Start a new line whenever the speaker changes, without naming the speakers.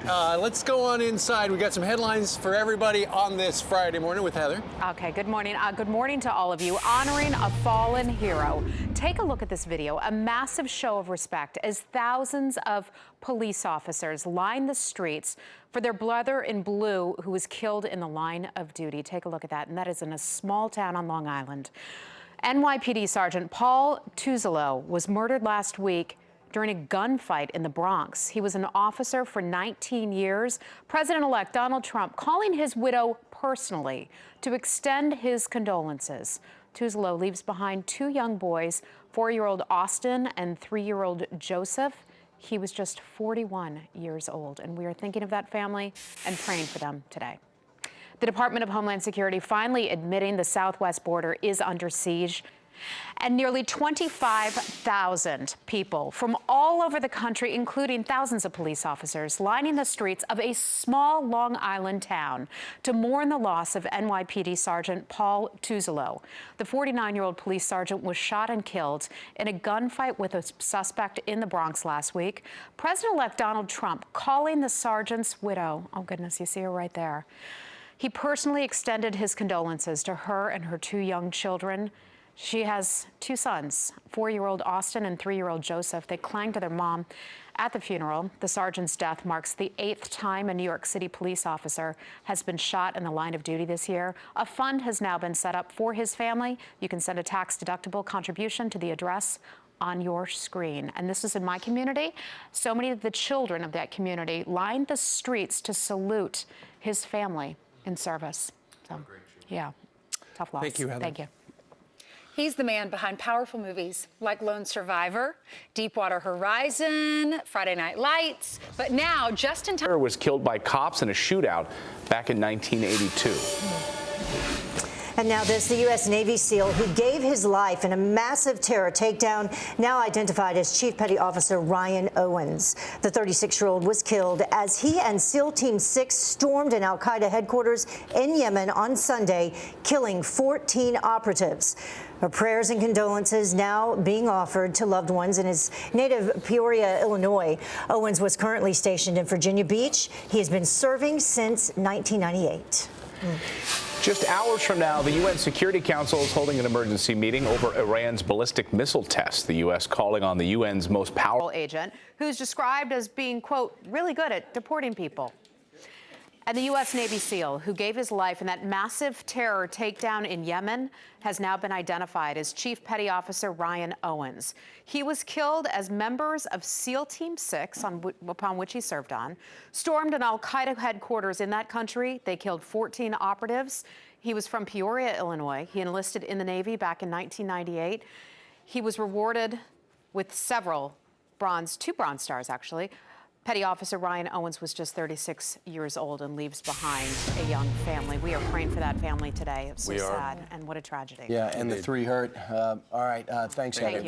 Let's go on inside. We got some headlines for everybody on this Friday morning with Heather.
Okay, good morning. Good morning to all of you. Honoring a fallen hero. Take a look at this video, a massive show of respect as thousands of police officers line the streets for their brother in blue who was killed in the line of duty. Take a look at that, and that is in a small town on Long Island. NYPD Sergeant Paul Tuzolo was murdered last week during a gunfight in the Bronx. He was an officer for 19 years. President-elect Donald Trump calling his widow personally to extend his condolences. Tuzolo leaves behind two young boys, 4-year-old Austin and 3-year-old Joseph. He was just 41 years old, and we are thinking of that family and praying for them today. The Department of Homeland Security finally admitting the southwest border is under siege. And nearly 25,000 people from all over the country, including thousands of police officers, lining the streets of a small Long Island town to mourn the loss of NYPD Sergeant Paul Tuzolo. The 49-year-old police sergeant was shot and killed in a gunfight with a suspect in the Bronx last week. President-elect Donald Trump calling the sergeant's widow, oh goodness, you see her right there. He personally extended his condolences to her and her two young children. She has two sons, 4-year-old Austin and 3-year-old Joseph. They clung to their mom at the funeral. The sergeant's death marks the 8th time a New York City police officer has been shot in the line of duty this year. A fund has now been set up for his family. You can send a tax-deductible contribution to the address on your screen. And this is in my community. So many of the children of that community lined the streets to salute his family in service. So, yeah, tough loss.
Thank you, Heather.
Thank you.
He's the man behind powerful movies like Lone Survivor, Deepwater Horizon, Friday Night Lights, but now Justin Timberlake
was killed by cops in a shootout back in 1982.
And now this, the U.S. Navy SEAL who gave his life in a massive terror takedown, now identified as Chief Petty Officer Ryan Owens. The 36-year-old was killed as he and SEAL Team 6 stormed an al-Qaeda headquarters in Yemen on Sunday, killing 14 operatives. Our prayers and condolences now being offered to loved ones in his native Peoria, Illinois. Owens was currently stationed in Virginia Beach. He has been serving since 1998.
Just hours from now, the UN Security Council is holding an emergency meeting over Iran's ballistic missile test. The U.S. calling on the UN's most powerful
agent, who's described as being, quote, really good at deporting people. And the U.S. Navy SEAL, who gave his life in that massive terror takedown in Yemen, has now been identified as Chief Petty Officer Ryan Owens. He was killed as members of SEAL Team 6, upon which he served on, stormed an al-Qaeda headquarters in that country. They killed 14 operatives. He was from Peoria, Illinois. He enlisted in the Navy back in 1998. He was rewarded with several two Bronze Stars, actually. Petty Officer Ryan Owens was just 36 years old and leaves behind a young family. We are praying for that family today. It's so sad, and what a tragedy.
Yeah, and the 3 hurt. All right, thanks, Heather.